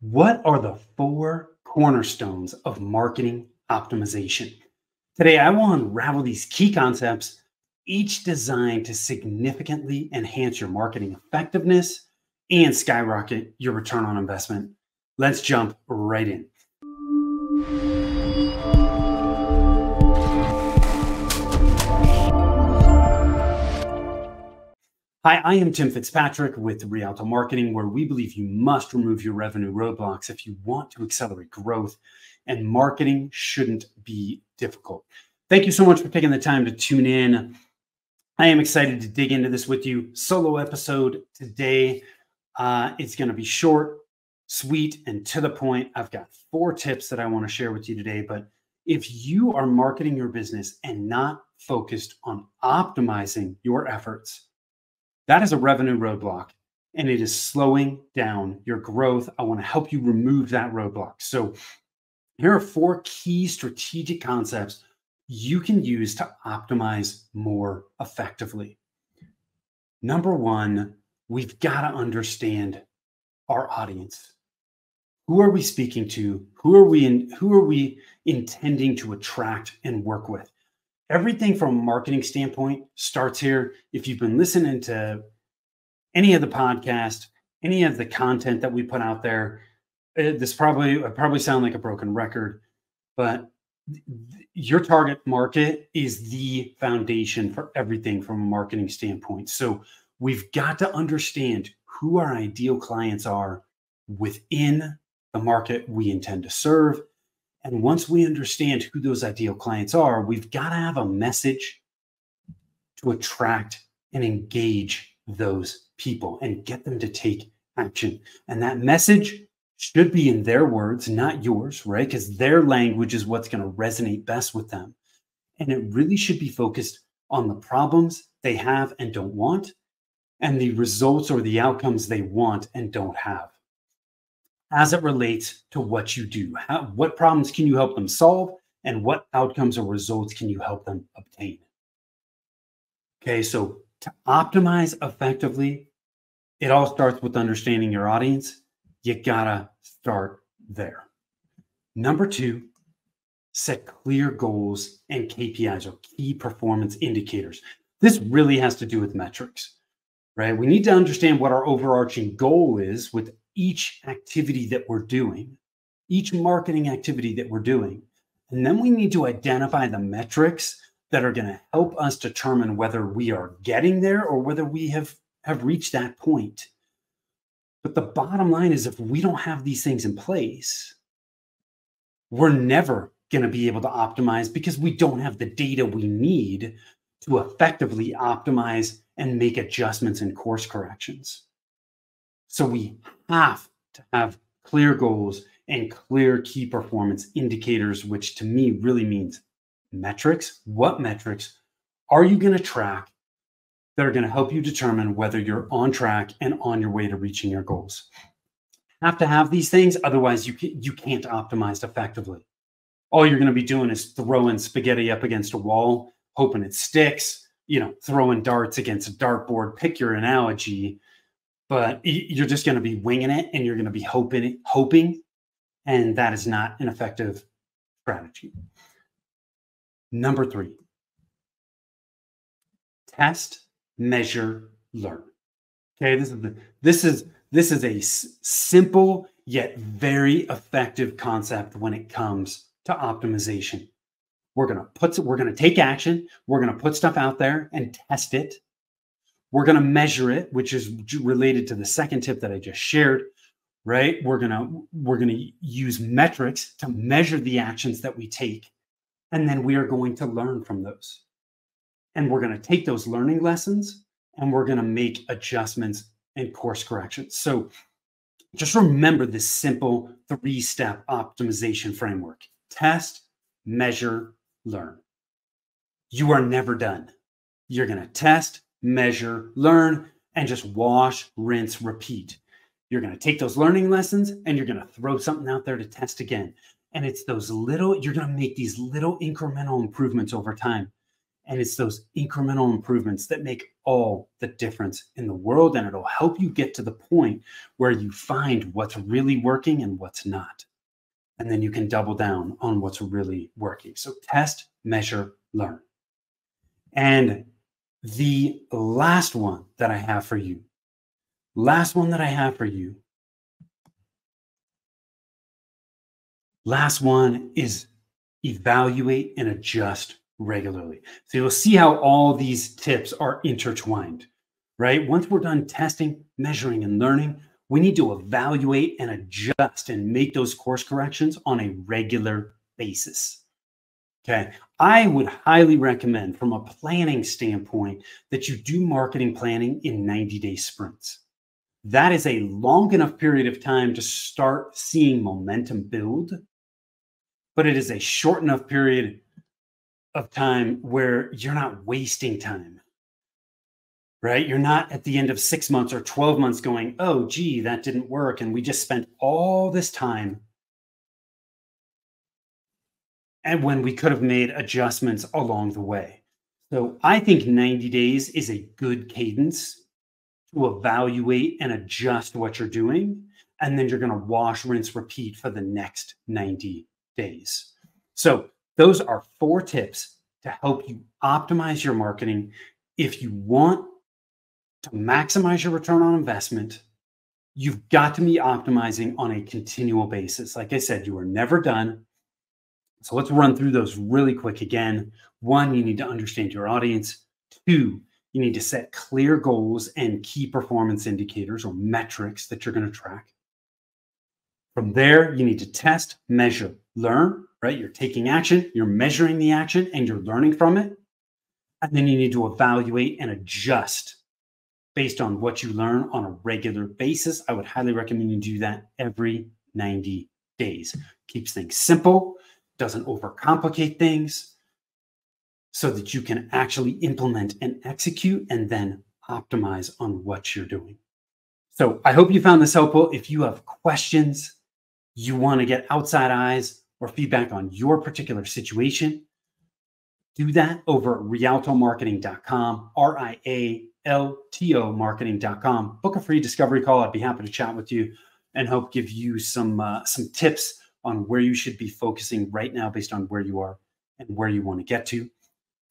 What are the four cornerstones of marketing optimization? Today, I will unravel these key concepts, each designed to significantly enhance your marketing effectiveness and skyrocket your return on investment. Let's jump right in. Hi, I am Tim Fitzpatrick with Rialto Marketing, where we believe you must remove your revenue roadblocks if you want to accelerate growth, and marketing shouldn't be difficult. Thank you so much for taking the time to tune in. I am excited to dig into this with you. Solo episode today. It's going to be short, sweet, and to the point. I've got 4 tips that I want to share with you today, but if you are marketing your business and not focused on optimizing your efforts, that is a revenue roadblock, and it is slowing down your growth. I want to help you remove that roadblock. So here are 4 key strategic concepts you can use to optimize more effectively. Number 1, we've got to understand our audience. Who are we speaking to? Who are we intending to attract and work with? Everything from a marketing standpoint starts here. If you've been listening to any of the podcast, any of the content that we put out there, this probably sound like a broken record, but your target market is the foundation for everything from a marketing standpoint. So we've got to understand who our ideal clients are within the market we intend to serve. And once we understand who those ideal clients are, we've got to have a message to attract and engage those people and get them to take action. And that message should be in their words, not yours, right? Because their language is what's going to resonate best with them. And it really should be focused on the problems they have and don't want, and the results or the outcomes they want and don't have, as it relates to what you do. What problems can you help them solve, and what outcomes or results can you help them obtain? Okay, so to optimize effectively, it all starts with understanding your audience. You gotta start there. Number 2, set clear goals and KPIs, or key performance indicators. This really has to do with metrics, right? We need to understand what our overarching goal is with each activity that we're doing, each marketing activity that we're doing. And then we need to identify the metrics that are going to help us determine whether we are getting there or whether we have reached that point. But the bottom line is, if we don't have these things in place, we're never going to be able to optimize, because we don't have the data we need to effectively optimize and make adjustments and course corrections. So we have to have clear goals and clear key performance indicators, which to me really means metrics. What metrics are you going to track that are going to help you determine whether you're on track and on your way to reaching your goals? Have to have these things, otherwise you can't optimize effectively. All you're going to be doing is throwing spaghetti up against a wall, hoping it sticks, throwing darts against a dartboard. Pick your analogy. But you're just going to be winging it, and you're going to be hoping, and that is not an effective strategy. Number 3, test, measure, learn. Okay, this is a simple yet very effective concept when it comes to optimization. We're going to take action. We're going to put stuff out there and test it. We're going to measure it, which is related to the second tip that I just shared, right? We're going to use metrics to measure the actions that we take, and then we are going to learn from those. And we're going to take those learning lessons, and we're going to make adjustments and course corrections. So just remember this simple 3-step optimization framework: test, measure, learn. You are never done. You're going to test, measure, learn, and just wash, rinse, repeat. You're going to take those learning lessons and you're going to throw something out there to test again. And it's you're going to make these little incremental improvements over time. And it's those incremental improvements that make all the difference in the world. And it'll help you get to the point where you find what's really working and what's not. And then you can double down on what's really working. So test, measure, learn. And the last one that I have for you, last one is evaluate and adjust regularly. So you'll see how all these tips are intertwined, right? Once we're done testing, measuring, and learning, we need to evaluate and adjust and make those course corrections on a regular basis. Okay. I would highly recommend from a planning standpoint that you do marketing planning in 90-day sprints. That is a long enough period of time to start seeing momentum build, but it is a short enough period of time where you're not wasting time, right? You're not at the end of 6 months or 12 months going, oh, gee, that didn't work. And we just spent all this time. And when we could have made adjustments along the way. So I think 90 days is a good cadence to evaluate and adjust what you're doing. And then you're going to wash, rinse, repeat for the next 90 days. So those are 4 tips to help you optimize your marketing. If you want to maximize your return on investment, you've got to be optimizing on a continual basis. Like I said, you are never done. So let's run through those really quick again. 1, you need to understand your audience. 2, you need to set clear goals and key performance indicators or metrics that you're going to track. From there, you need to test, measure, learn, right? You're taking action, you're measuring the action, and you're learning from it. And then you need to evaluate and adjust based on what you learn on a regular basis. I would highly recommend you do that every 90 days. Keeps things simple, doesn't overcomplicate things, so that you can actually implement and execute and then optimize on what you're doing. So I hope you found this helpful. If you have questions, you want to get outside eyes or feedback on your particular situation, do that over at rialtomarketing.com, RIALTO marketing.com. Book a free discovery call. I'd be happy to chat with you and help give you some tips on where you should be focusing right now based on where you are and where you want to get to.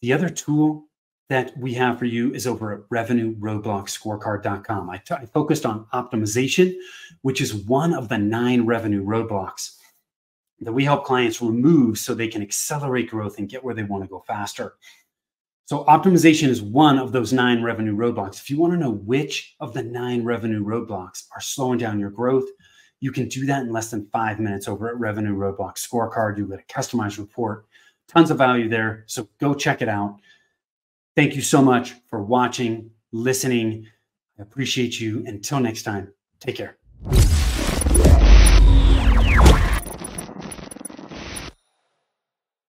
The other tool that we have for you is over at revenueroadblockscorecard.com. I focused on optimization, which is one of the 9 revenue roadblocks that we help clients remove so they can accelerate growth and get where they want to go faster. So optimization is one of those 9 revenue roadblocks. If you want to know which of the 9 revenue roadblocks are slowing down your growth, you can do that in less than 5 minutes over at Revenue Roadblock Scorecard. You get a customized report, tons of value there. So go check it out. Thank you so much for watching, listening. I appreciate you. Until next time, take care.